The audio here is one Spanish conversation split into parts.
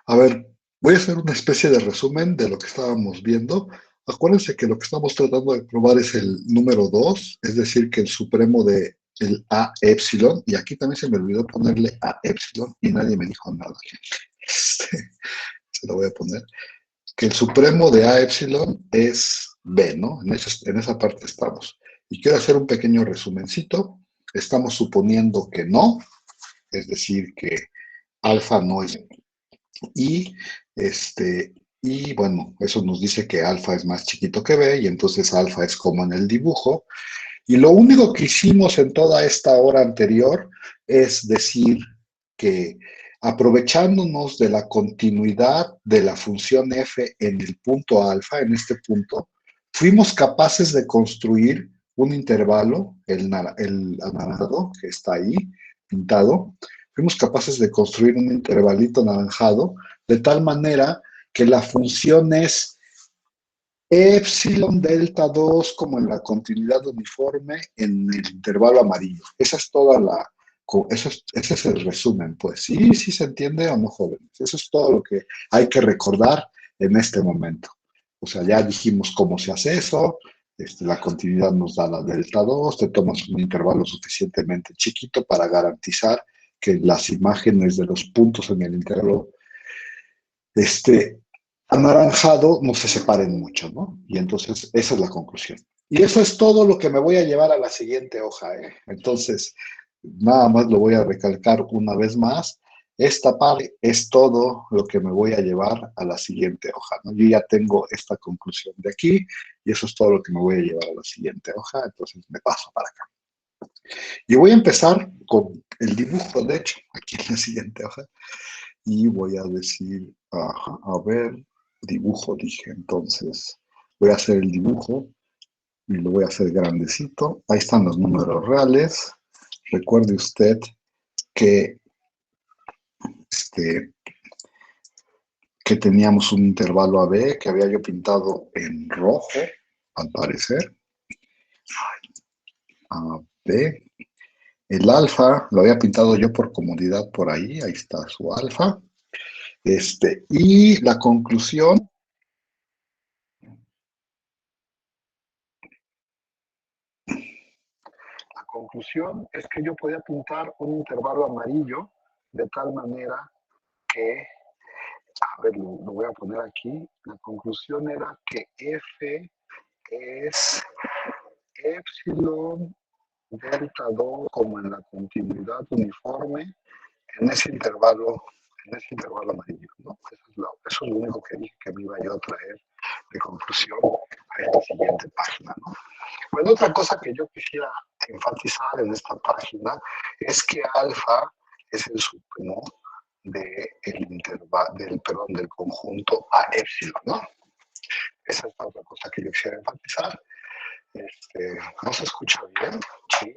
A ver, voy a hacer una especie de resumen de lo que estábamos viendo. Acuérdense que lo que estamos tratando de probar es el número 2, es decir, que el supremo de el A epsilon, y aquí también se me olvidó ponerle A epsilon y nadie me dijo nada. Se lo voy a poner, que el supremo de A epsilon es B, ¿no? En esa parte estamos. Y quiero hacer un pequeño resumencito. Estamos suponiendo que no, es decir, que alfa no es y, y bueno, eso nos dice que alfa es más chiquito que B y entonces alfa es como en el dibujo. Y lo único que hicimos en toda esta hora anterior es decir que aprovechándonos de la continuidad de la función f en el punto alfa, en este punto, fuimos capaces de construir un intervalo, el anaranjado que está ahí pintado, fuimos capaces de construir un intervalito anaranjado de tal manera que la función es epsilon delta 2 como en la continuidad uniforme en el intervalo amarillo. Esa es toda la, ese es el resumen, pues. Sí, sí se entiende o no, jóvenes. Eso es todo lo que hay que recordar en este momento. O sea, ya dijimos cómo se hace eso, la continuidad nos da la delta 2, te tomas un intervalo suficientemente chiquito para garantizar que las imágenes de los puntos en el intervalo este, anaranjado no se separen mucho, ¿no? Y entonces esa es la conclusión. Y eso es todo lo que me voy a llevar a la siguiente hoja, ¿eh? Entonces, nada más lo voy a recalcar una vez más. Esta parte es todo lo que me voy a llevar a la siguiente hoja, ¿no? Yo ya tengo esta conclusión de aquí y eso es todo lo que me voy a llevar a la siguiente hoja, entonces me paso para acá. Y voy a empezar con el dibujo, de hecho, aquí en la siguiente hoja y voy a decir, ajá, a ver, dibujo, dije, entonces voy a hacer el dibujo y lo voy a hacer grandecito. Ahí están los números reales. Recuerde usted que, este, que teníamos un intervalo AB que había yo pintado en rojo, al parecer. AB. El alfa lo había pintado yo por comodidad por ahí está su alfa. Y la conclusión es que yo podía pintar un intervalo amarillo de tal manera que, a ver, lo voy a poner aquí, la conclusión era que F es epsilon delta 2 como en la continuidad uniforme en ese intervalo amarillo, ¿no? Eso es lo único que dije que me iba yo a traer de conclusión a esta siguiente página, ¿no? Bueno, otra cosa que yo quisiera enfatizar en esta página es que alfa es el supremo del conjunto a epsilon, ¿no? Esa es otra cosa que yo quisiera enfatizar. ¿No se escucha bien? Sí.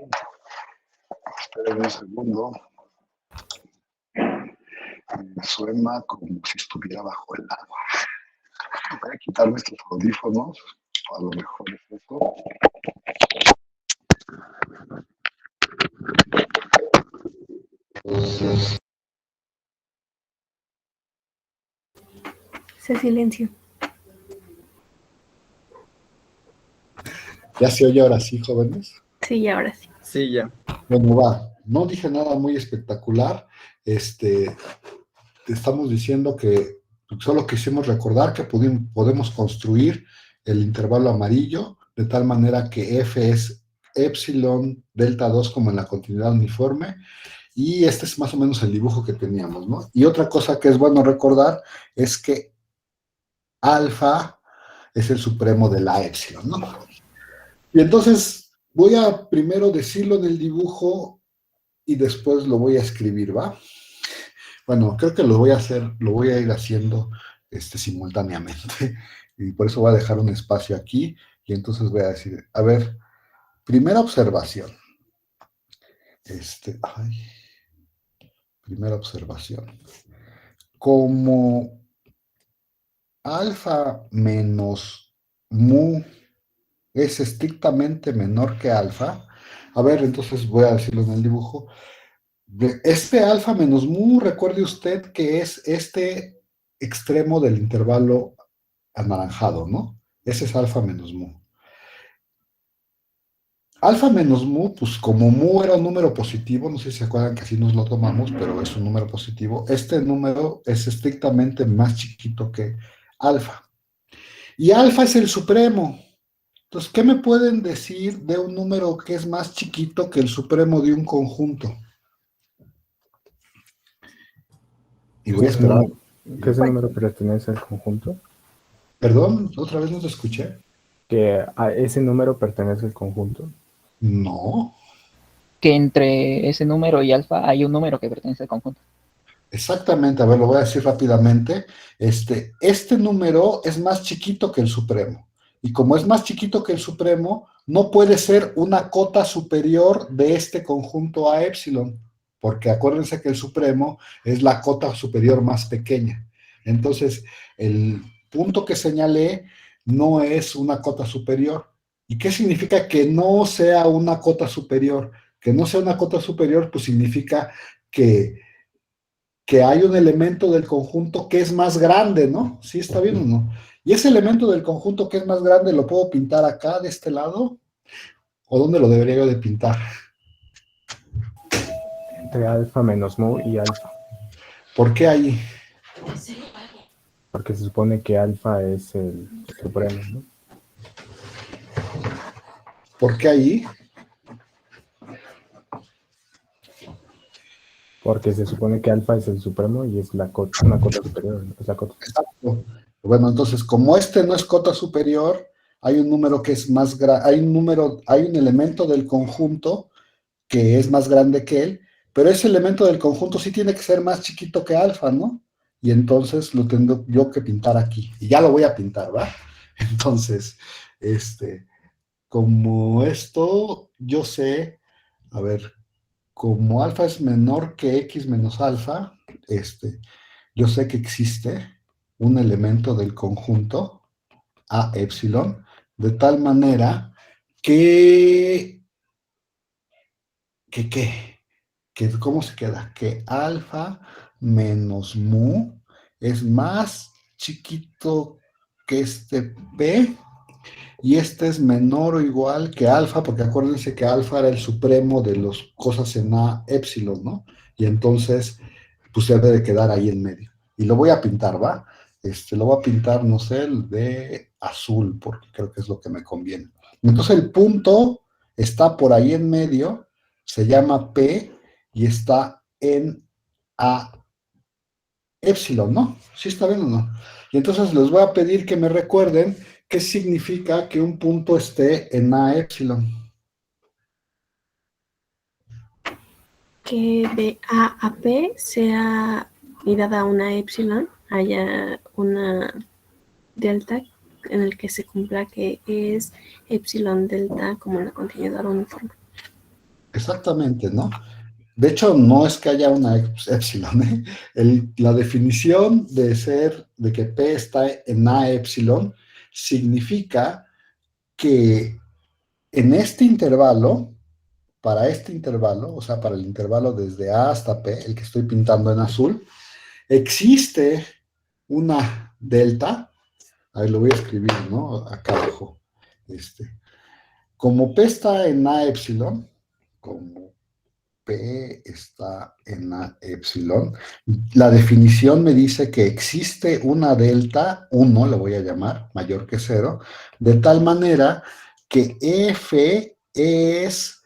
Esperen un segundo. Me suena como si estuviera bajo el agua. Voy a quitarme estos audífonos. A lo mejor es eso. Se silenció. ¿Ya se oye ahora sí, jóvenes? Sí, ahora sí. Sí, ya. Bueno, va. No dije nada muy espectacular. Estamos diciendo que solo quisimos recordar que podemos construir el intervalo amarillo de tal manera que F es epsilon delta 2 como en la continuidad uniforme y este es más o menos el dibujo que teníamos, ¿no? Y otra cosa que es bueno recordar es que alfa es el supremo de la epsilon, ¿no? Y entonces voy a primero decirlo en el dibujo y después lo voy a escribir, ¿va? Bueno, creo que lo voy a ir haciendo simultáneamente. Y por eso voy a dejar un espacio aquí y entonces voy a decir, a ver, primera observación. Primera observación. Como alfa menos mu es estrictamente menor que alfa, a ver, entonces voy a decirlo en el dibujo, Este alfa menos mu, recuerde usted que es este extremo del intervalo anaranjado, ¿no? Ese es alfa menos mu. Alfa menos mu, pues como mu era un número positivo, no sé si se acuerdan que así nos lo tomamos, pero es un número positivo, este número es estrictamente más chiquito que alfa. Y alfa es el supremo. Entonces, ¿qué me pueden decir de un número que es más chiquito que el supremo de un conjunto? Y voy a esperar. Que ese número pertenece al conjunto. Perdón, otra vez no te escuché. Que a ese número pertenece al conjunto. No, Que entre ese número y alfa hay un número que pertenece al conjunto. exactamente. A ver, lo voy a decir rápidamente. Este número es más chiquito que el supremo. Y como es más chiquito que el supremo, no puede ser una cota superior de este conjunto a epsilon, porque acuérdense que el supremo es la cota superior más pequeña. Entonces, el punto que señalé no es una cota superior. ¿Y qué significa que no sea una cota superior? Que no sea una cota superior, pues significa que hay un elemento del conjunto que es más grande, ¿no? ¿Sí está bien o no? Y ese elemento del conjunto que es más grande, ¿lo puedo pintar acá, de este lado? ¿O dónde lo debería yo de pintar? Entre alfa menos mu y alfa. ¿Por qué ahí? Porque se supone que alfa es el supremo, ¿no? ¿Por qué ahí? Porque se supone que alfa es el supremo y es una cota superior. Es la cota. Exacto. Bueno, entonces, como este no es cota superior, hay un número que es más grande, hay un elemento del conjunto que es más grande que él, pero ese elemento del conjunto sí tiene que ser más chiquito que alfa, ¿no? Y entonces lo tengo yo que pintar aquí. Y ya lo voy a pintar, ¿va? Entonces, como esto, yo sé, a ver, como alfa es menor que x menos alfa, yo sé que existe un elemento del conjunto a epsilon, de tal manera que, ¿cómo se queda? Que alfa menos mu es más chiquito que este p, y este es menor o igual que alfa, porque acuérdense que alfa era el supremo de las cosas en a epsilon, ¿no? Y entonces, pues se debe de quedar ahí en medio. Y lo voy a pintar, ¿va? Lo voy a pintar, no sé, el de azul, porque creo que es lo que me conviene. Entonces el punto está por ahí en medio, se llama P y está en A epsilon, ¿no? ¿Sí está bien o no? Y entonces les voy a pedir que me recuerden qué significa que un punto esté en A epsilon. Que de A a P sea y dada una epsilon, haya una delta en el que se cumpla que es epsilon delta como la continuidad uniforme. Exactamente, ¿no? De hecho, no es que haya una epsilon, ¿eh? La definición de que P está en A epsilon significa que en este intervalo, para este intervalo, o sea, para el intervalo desde A hasta P, el que estoy pintando en azul, existe una delta, ahí lo voy a escribir, ¿no? Acá abajo. Como P está en A epsilon, como P está en A epsilon, la definición me dice que existe una delta, 1 le voy a llamar, mayor que 0, de tal manera que F es,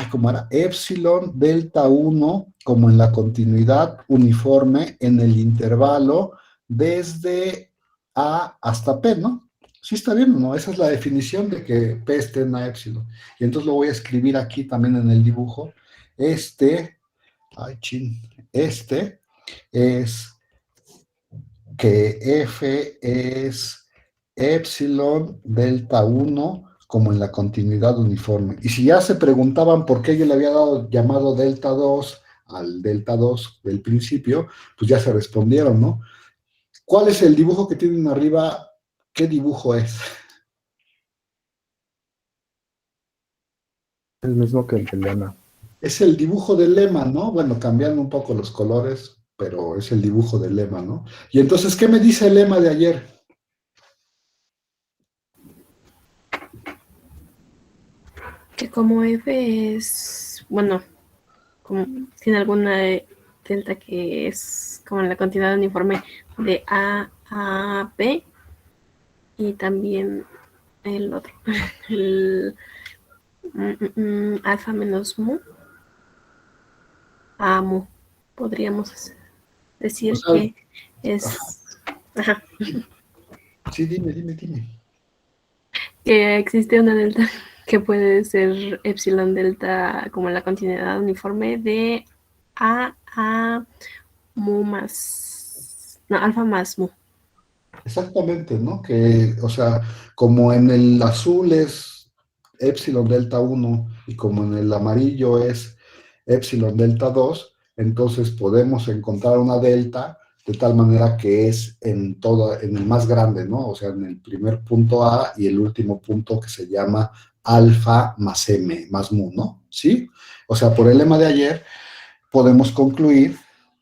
¿cómo era? Epsilon delta 1, como en la continuidad uniforme en el intervalo desde A hasta P, ¿no? ¿Sí está bien o no? Esa es la definición de que P esté en A epsilon. Y entonces lo voy a escribir aquí también en el dibujo. Este es que F es epsilon delta 1 como en la continuidad uniforme. Y si ya se preguntaban por qué yo le había dado llamado delta 2 al delta 2 del principio, pues ya se respondieron, ¿no? ¿Cuál es el dibujo que tienen arriba? ¿Qué dibujo es? El mismo que el del lema. Es el dibujo del lema, ¿no? Bueno, cambiando un poco los colores, pero es el dibujo del lema, ¿no? Y entonces, ¿qué me dice el lema de ayer? Que como F es, bueno, como tiene alguna delta que es como en la cantidad uniforme de A a B y también el otro, el alfa menos mu a mu. Podríamos O decir sea, que es, ajá, sí, dime. que existe una delta que puede ser epsilon delta como la continuidad uniforme de a mu más, no, alfa más mu. Exactamente, ¿no? Que, o sea, como en el azul es epsilon delta 1 y como en el amarillo es epsilon delta 2, entonces podemos encontrar una delta de tal manera que es en el más grande, ¿no? O sea, en el primer punto A y el último punto que se llama alfa más m, más mu, ¿no? ¿Sí? O sea, por el lema de ayer podemos concluir,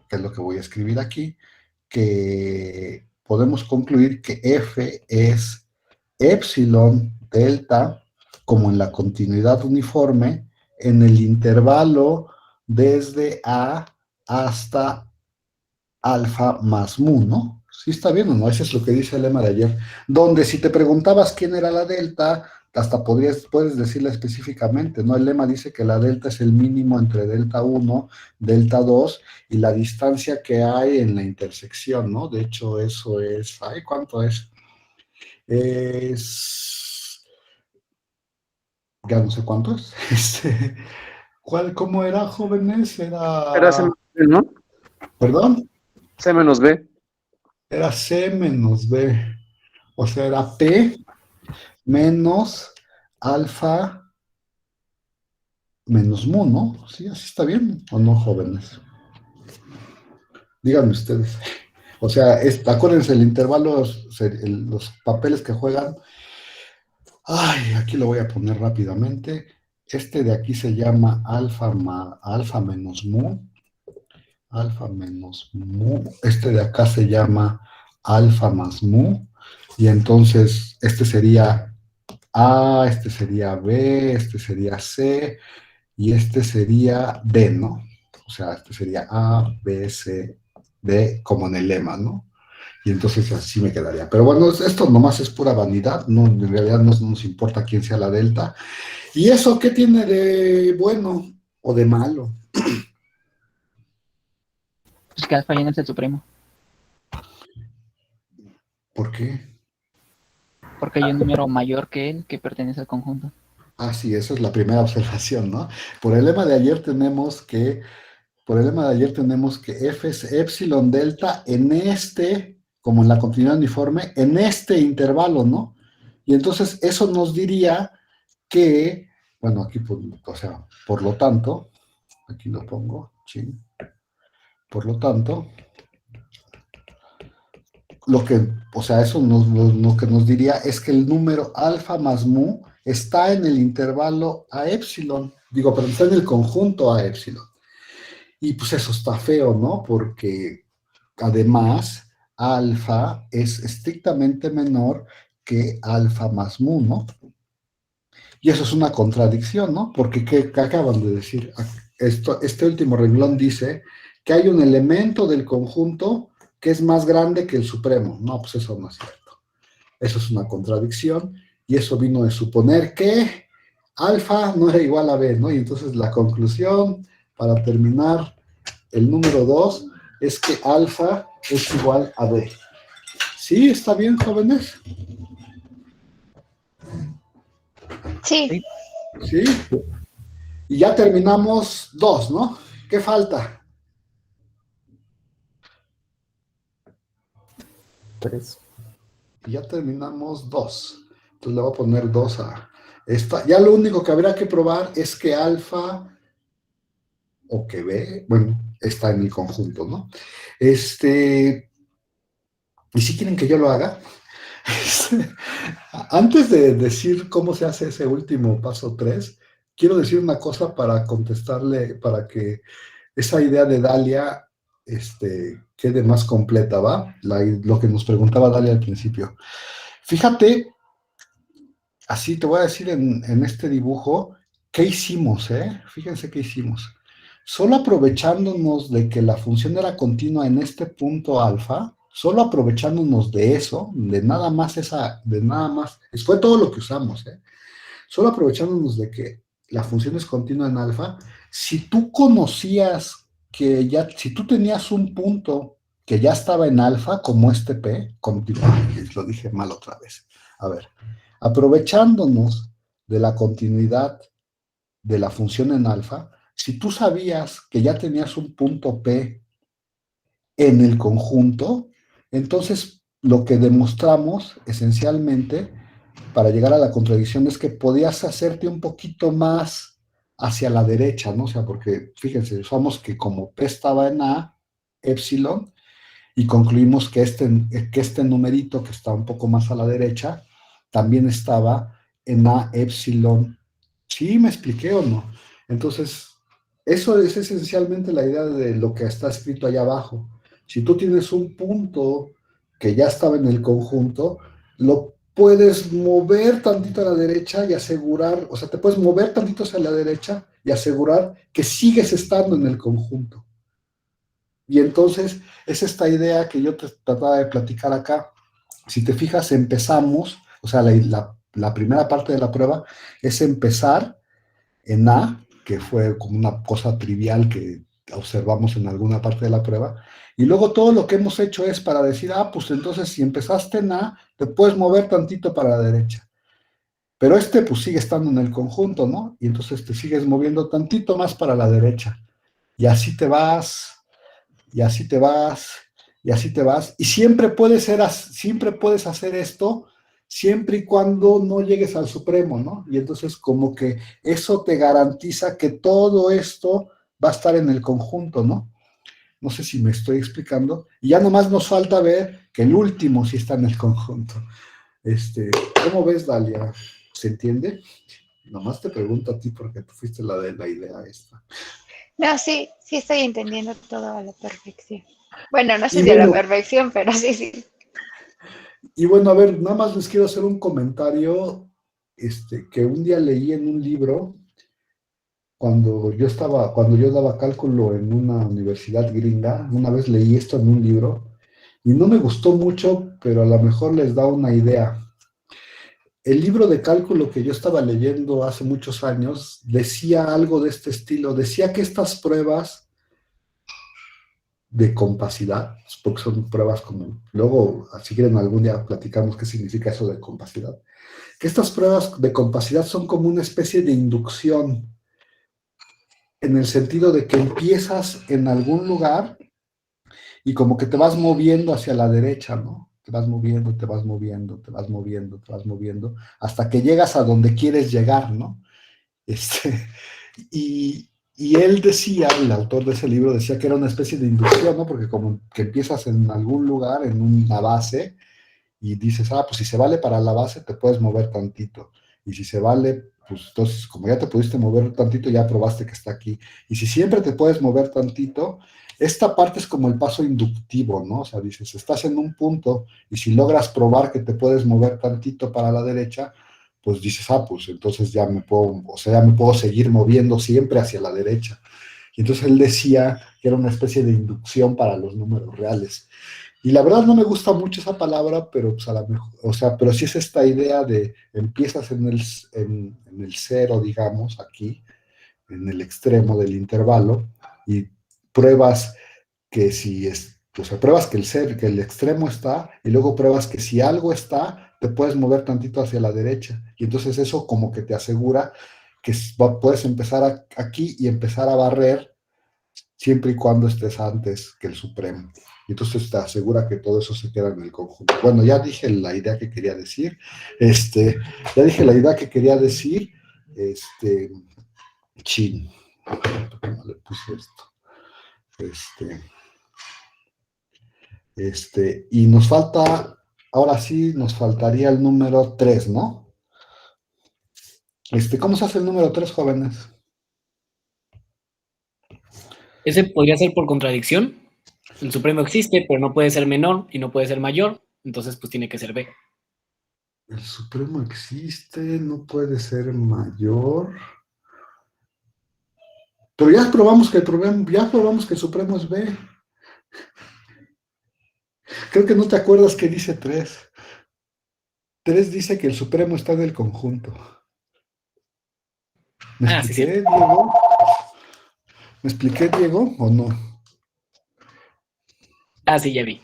que es lo que voy a escribir aquí, que podemos concluir que F es epsilon delta, como en la continuidad uniforme, en el intervalo desde A hasta alfa más mu, ¿no? Sí está bien o no, ese es lo que dice el lema de ayer, donde si te preguntabas quién era la delta, hasta puedes decirla específicamente, ¿no? El lema dice que la delta es el mínimo entre delta 1, delta 2 y la distancia que hay en la intersección, ¿no? De hecho, eso es, ay, ¿cuánto es? Es, ya no sé cuánto es. ¿Cómo era, jóvenes? Era C Era, menos B, ¿no? perdón, C menos B. era C menos B, o sea, era P menos alfa menos mu, ¿no? Sí, así está bien, ¿o no, jóvenes? Díganme ustedes. O sea, acuérdense, el intervalo, los papeles que juegan. Ay, aquí lo voy a poner rápidamente. Este de aquí se llama alfa menos mu. Alfa menos mu. Este de acá se llama alfa más mu. Y entonces, este sería A, este sería B, este sería C, y este sería D, ¿no? O sea, este sería A, B, C, D, como en el lema, ¿no? Y entonces así me quedaría. Pero bueno, esto nomás es pura vanidad, no, en realidad no nos importa quién sea la delta. ¿Y eso qué tiene de bueno o de malo? Pues que alfa ya no es el supremo, ¿Por qué? porque hay un número mayor que él que pertenece al conjunto. Ah, sí, esa es la primera observación, ¿no? Por el lema de ayer tenemos que F es epsilon delta en este, como en la continuidad uniforme, en este intervalo, ¿no? Y entonces eso nos diría que, bueno, aquí, o sea, por lo tanto, aquí lo pongo, sí, por lo tanto, o sea, eso lo que nos diría es que el número alfa más mu está en el intervalo a epsilon, digo, pero está en el conjunto a epsilon. Y pues eso está feo, ¿no? Porque además, alfa es estrictamente menor que alfa más mu, ¿no? Y eso es una contradicción, ¿no? Porque ¿qué acaban de decir? Este último renglón dice que hay un elemento del conjunto que es más grande que el supremo. No, pues eso no es cierto. Eso es una contradicción y eso vino de suponer que alfa no era igual a b, ¿no? Y entonces la conclusión, para terminar, el número 2 es que alfa es igual a b. ¿Sí? ¿Está bien, jóvenes? Sí, Sí. ¿Sí? Y ya terminamos 2, ¿no? ¿Qué falta? 3. Y ya terminamos 2. Entonces le voy a poner 2 a esta. Ya lo único que habrá que probar es que alfa o que b, bueno, está en el conjunto, ¿no? ¿Y si quieren que yo lo haga? Antes de decir cómo se hace ese último paso 3, quiero decir una cosa para contestarle, para que esa idea de Dalia quede más completa, ¿va? Lo que nos preguntaba Dalia al principio. Fíjate, así te voy a decir en este dibujo, ¿qué hicimos, Fíjense qué hicimos. Solo aprovechándonos de que la función era continua en este punto alfa, solo aprovechándonos de eso, de nada más, fue todo lo que usamos, Solo aprovechándonos de que la función es continua en alfa, si tú conocías si tú tenías un punto que ya estaba en alfa, como este P, lo dije mal otra vez. A ver, aprovechándonos de la continuidad de la función en alfa, si tú sabías que ya tenías un punto P en el conjunto, entonces lo que demostramos esencialmente para llegar a la contradicción es que podías hacerte un poquito más hacia la derecha, ¿no? O sea, porque fíjense, usamos que como P estaba en A, epsilon, y concluimos que este numerito que está un poco más a la derecha también estaba en A epsilon. ¿Sí me expliqué o no? Entonces, eso es esencialmente la idea de lo que está escrito allá abajo. Si tú tienes un punto que ya estaba en el conjunto, lo puedes mover tantito a la derecha y asegurar, o sea, te puedes mover tantito hacia la derecha y asegurar que sigues estando en el conjunto. Y entonces es esta idea que yo te trataba de platicar acá. Si te fijas, empezamos, o sea, la primera parte de la prueba es empezar en A, que fue como una cosa trivial que observamos en alguna parte de la prueba, y luego todo lo que hemos hecho es para decir, pues entonces si empezaste en A, te puedes mover tantito para la derecha. Pero pues sigue estando en el conjunto, ¿no? Y entonces te sigues moviendo tantito más para la derecha. Y así te vas, y así te vas, y así te vas. Y siempre puedes hacer esto, siempre y cuando no llegues al supremo, ¿no? Y entonces como que eso te garantiza que todo esto va a estar en el conjunto, ¿no? No sé si me estoy explicando. Y ya nomás nos falta ver que el último sí está en el conjunto. ¿Cómo ves, Dalia? ¿Se entiende? Nomás te pregunto a ti porque tú fuiste la de la idea esta. No, sí, sí estoy entendiendo todo a la perfección. Bueno, no sé Y si a la bueno, perfección, pero sí, sí. Y bueno, a ver, nada más les quiero hacer un comentario que un día leí en un libro cuando yo daba cálculo en una universidad gringa. Una vez leí esto en un libro y no me gustó mucho, pero a lo mejor les da una idea. El libro de cálculo que yo estaba leyendo hace muchos años decía algo de este estilo. Decía que estas pruebas de compacidad, porque son pruebas como, luego, si quieren algún día platicamos qué significa eso de compacidad, que estas pruebas de compacidad son como una especie de inducción, en el sentido de que empiezas en algún lugar y como que te vas moviendo hacia la derecha, ¿no? Te vas moviendo, te vas moviendo, te vas moviendo, te vas moviendo, hasta que llegas a donde quieres llegar, ¿no? Y él decía, el autor de ese libro decía que era una especie de inducción, ¿no? Porque como que empiezas en algún lugar, en una base, y dices, pues si se vale para la base, te puedes mover tantito. Y si se vale, pues entonces, como ya te pudiste mover tantito, ya probaste que está aquí. Y si siempre te puedes mover tantito, esta parte es como el paso inductivo, ¿no? O sea, dices, estás en un punto y si logras probar que te puedes mover tantito para la derecha, pues dices, pues entonces ya me puedo seguir moviendo siempre hacia la derecha. Y entonces él decía que era una especie de inducción para los números reales. Y la verdad no me gusta mucho esa palabra, pero pues a la mejor, o sea, pero sí es esta idea de empiezas en el cero, digamos, aquí, en el extremo del intervalo, y pruebas que si es, o sea, pruebas que que el extremo está, y luego pruebas que si algo está, te puedes mover tantito hacia la derecha. Y entonces eso como que te asegura que puedes empezar aquí y empezar a barrer siempre y cuando estés antes que el supremo. Y entonces te asegura que todo eso se queda en el conjunto. Bueno, ya dije la idea que quería decir. Ya dije la idea que quería decir. Chin. ¿Cómo le puse esto? Y nos falta, ahora sí, nos faltaría el número 3, ¿no? ¿Cómo se hace el número 3, jóvenes? Ese podría ser por contradicción. El supremo existe, pero no puede ser menor y no puede ser mayor, entonces pues tiene que ser B. El supremo existe, no puede ser mayor. Pero ya probamos que el supremo es B. Creo que no te acuerdas que dice 3. 3 dice que el supremo está en el conjunto. ¿Me Ah, sí, expliqué, cierto. Diego? ¿Me expliqué, Diego, o no? Ah, sí, ya vi.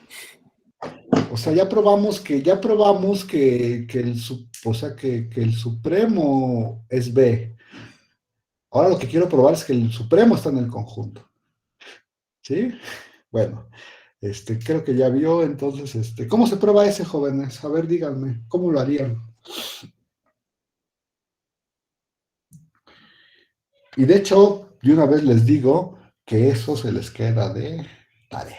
O sea, ya probamos que el supremo es B. Ahora lo que quiero probar es que el supremo está en el conjunto. ¿Sí? Bueno, creo que ya vio, entonces, ¿cómo se prueba ese, jóvenes? A ver, díganme, ¿cómo lo harían? Y de hecho, de una vez les digo que eso se les queda de tarea.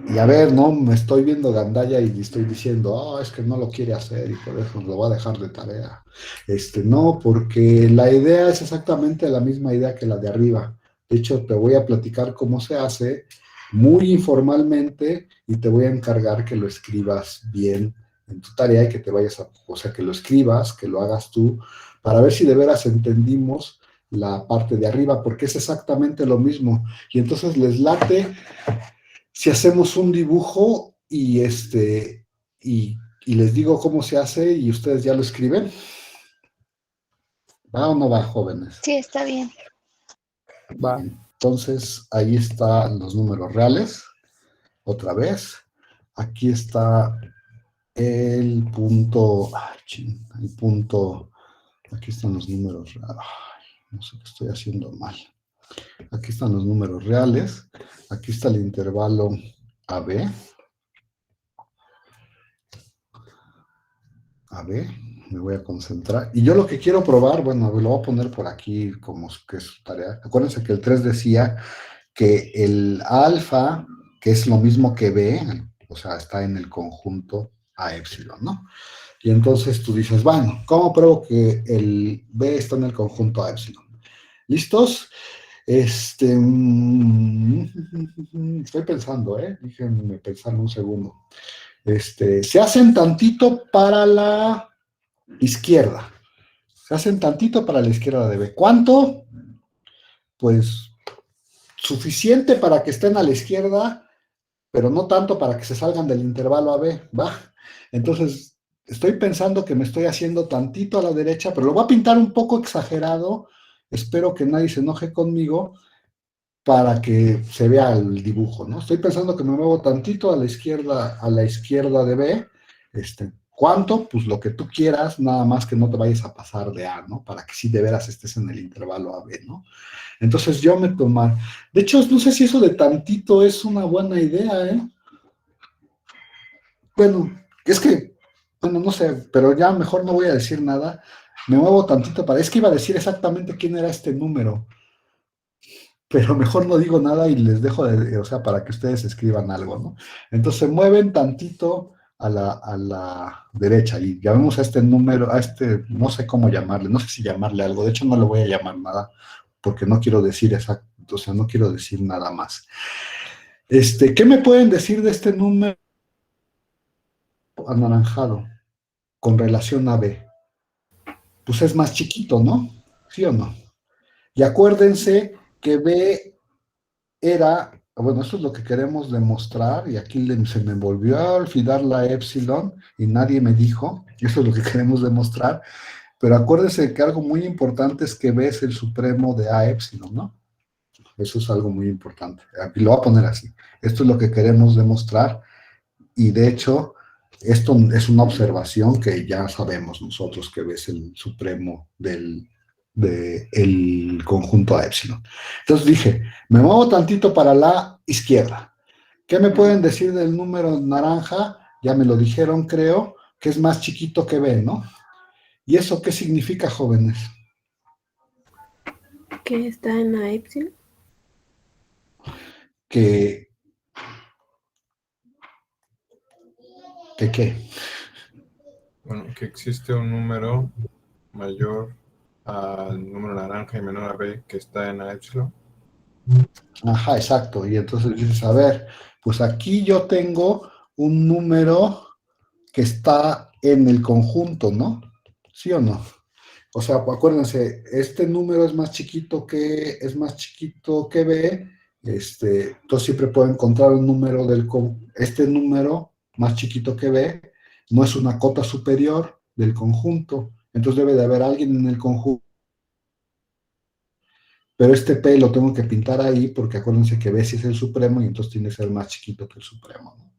Y a ver, no me estoy viendo gandalla y estoy diciendo, es que no lo quiere hacer y por eso lo voy a dejar de tarea. No, porque la idea es exactamente la misma idea que la de arriba. De hecho, te voy a platicar cómo se hace muy informalmente y te voy a encargar que lo escribas bien en tu tarea y que te vayas o sea, que lo escribas, que lo hagas tú, para ver si de veras entendimos la parte de arriba, porque es exactamente lo mismo. Y entonces les late si hacemos un dibujo y les digo cómo se hace y ustedes ya lo escriben. ¿Va o no va, jóvenes? Sí, está bien. Va. Entonces, ahí están los números reales. Otra vez. Aquí está el punto. El punto. Aquí están los números. No sé qué estoy haciendo mal. Aquí están los números reales. Aquí está el intervalo AB. AB. Me voy a concentrar. Y yo lo que quiero probar, bueno, lo voy a poner por aquí como que es su tarea. Acuérdense que el 3 decía que el alfa, que es lo mismo que B, o sea, está en el conjunto a epsilon, ¿no? Y entonces tú dices, bueno, ¿cómo pruebo que el B está en el conjunto a epsilon? ¿Listos? Estoy pensando, déjenme pensar un segundo. Se hacen tantito para la izquierda. Se hacen tantito para la izquierda de B. ¿Cuánto? Pues suficiente para que estén a la izquierda, pero no tanto para que se salgan del intervalo AB, ¿va? Entonces, estoy pensando que me estoy haciendo tantito a la derecha, pero lo voy a pintar un poco exagerado. Espero que nadie se enoje conmigo para que se vea el dibujo, ¿no? Estoy pensando que me muevo tantito a la izquierda de B. ¿Cuánto? Pues lo que tú quieras, nada más que no te vayas a pasar de A, ¿no? Para que sí de veras estés en el intervalo AB, ¿no? Entonces yo me tomar. De hecho, no sé si eso de tantito es una buena idea, ¿eh? Bueno, es que, bueno, no sé, pero ya mejor no voy a decir nada. Me muevo tantito para. Es que iba a decir exactamente quién era este número, pero mejor no digo nada y les dejo o sea, para que ustedes escriban algo, ¿no? Entonces se mueven tantito a la derecha y llamemos a este número, no sé cómo llamarle, no sé si llamarle algo, de hecho no le voy a llamar nada porque no quiero decir exacto, o sea, no quiero decir nada más. ¿Qué me pueden decir de este número anaranjado con relación a B? Pues es más chiquito, ¿no? ¿Sí o no? Y acuérdense que B era, bueno, eso es lo que queremos demostrar, y aquí se me volvió a olvidar la epsilon y nadie me dijo, eso es lo que queremos demostrar, pero acuérdense que algo muy importante es que B es el supremo de A epsilon, ¿no? Eso es algo muy importante. Aquí lo voy a poner así. Esto es lo que queremos demostrar y de hecho esto es una observación que ya sabemos nosotros que B es el supremo del conjunto a epsilon. Entonces dije, me muevo tantito para la izquierda. ¿Qué me pueden decir del número naranja? Ya me lo dijeron, creo, que es más chiquito que B, ¿no? ¿Y eso qué significa, jóvenes? Que está en la epsilon. Que ¿Que qué? Bueno, que existe un número mayor al número naranja y menor a B que está en A epsilon. Ajá, exacto. Y entonces dices, a ver, pues aquí yo tengo un número que está en el conjunto, ¿no? ¿Sí o no? O sea, acuérdense, este número es más chiquito que B, entonces siempre puedo encontrar un número este número más chiquito que B, no es una cota superior del conjunto, entonces debe de haber alguien en el conjunto, pero este P lo tengo que pintar ahí porque acuérdense que B sí es el supremo y entonces tiene que ser más chiquito que el supremo, ¿no?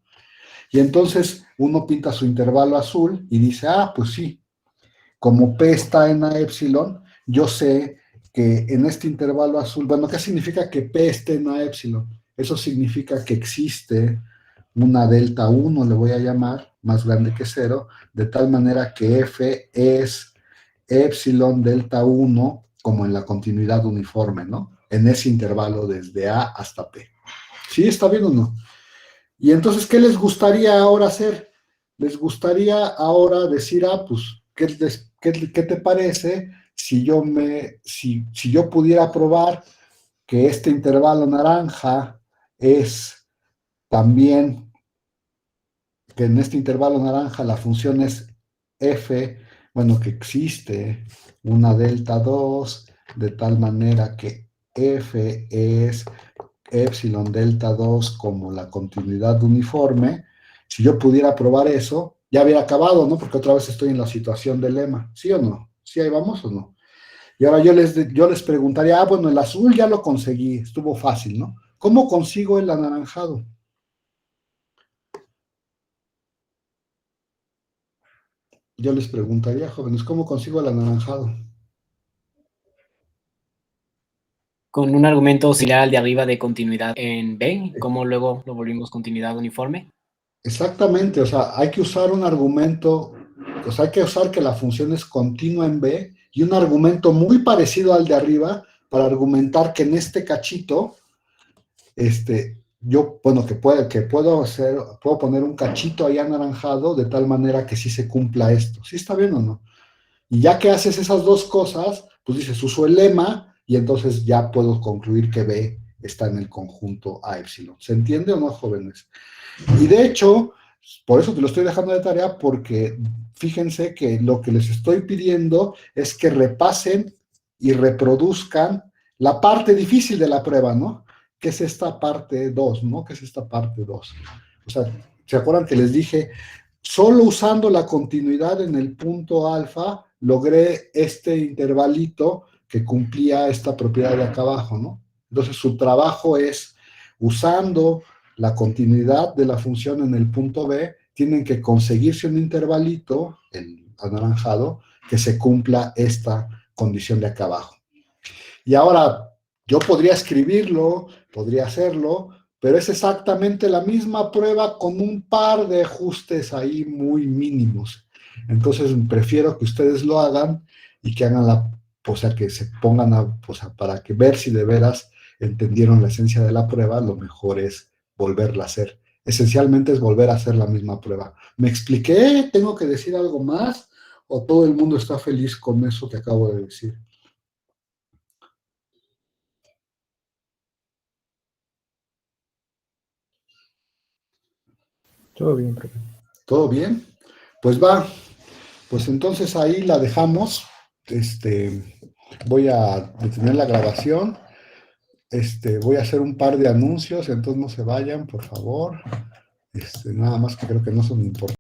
Y entonces uno pinta su intervalo azul y dice, pues sí, como P está en A epsilon, yo sé que en este intervalo azul, bueno, ¿qué significa que P esté en A epsilon? Eso significa que existe una delta 1, le voy a llamar, más grande que 0, de tal manera que F es epsilon delta 1, como en la continuidad uniforme, ¿no? En ese intervalo desde A hasta P. ¿Sí? ¿Está bien o no? Y entonces, ¿qué les gustaría ahora hacer? Les gustaría ahora decir, pues, ¿qué te parece si yo pudiera probar que este intervalo naranja es también, que en este intervalo naranja la función es f, bueno, que existe una delta 2, de tal manera que f es epsilon delta 2 como la continuidad uniforme? Si yo pudiera probar eso, ya hubiera acabado, ¿no? Porque otra vez estoy en la situación del lema, ¿sí o no? ¿Sí ahí vamos o no? Y ahora yo les preguntaría, bueno, el azul ya lo conseguí, estuvo fácil, ¿no? ¿Cómo consigo el anaranjado? Yo les preguntaría, jóvenes, ¿cómo consigo el anaranjado? Con un argumento similar al de arriba de continuidad en B, ¿cómo luego lo volvimos continuidad uniforme? Exactamente, o sea, hay que usar un argumento, o sea, hay que usar que la función es continua en B y un argumento muy parecido al de arriba para argumentar que en este cachito, bueno, puedo poner un cachito ahí anaranjado de tal manera que sí se cumpla esto. ¿Sí está bien o no? Y ya que haces esas dos cosas, pues dices, uso el lema y entonces ya puedo concluir que B está en el conjunto A epsilon. ¿Se entiende o no, jóvenes? Y de hecho, por eso te lo estoy dejando de tarea, porque fíjense que lo que les estoy pidiendo es que repasen y reproduzcan la parte difícil de la prueba, ¿no? Que es esta parte 2, ¿no? Que es esta parte 2. O sea, ¿se acuerdan que les dije? Solo usando la continuidad en el punto alfa, logré este intervalito que cumplía esta propiedad de acá abajo, ¿no? Entonces, su trabajo es, usando la continuidad de la función en el punto B, tienen que conseguirse un intervalito, el anaranjado, que se cumpla esta condición de acá abajo. Y ahora, yo podría escribirlo, podría hacerlo, pero es exactamente la misma prueba con un par de ajustes ahí muy mínimos. Entonces, prefiero que ustedes lo hagan y que hagan o sea, que se pongan o sea, para que ver si de veras entendieron la esencia de la prueba, lo mejor es volverla a hacer. Esencialmente es volver a hacer la misma prueba. ¿Me expliqué? ¿Tengo que decir algo más? ¿O todo el mundo está feliz con eso que acabo de decir? Todo bien, profe. ¿Todo bien? Pues va. Pues entonces ahí la dejamos. Voy a detener la grabación. Voy a hacer un par de anuncios, entonces no se vayan, por favor. Nada más que creo que no son importantes.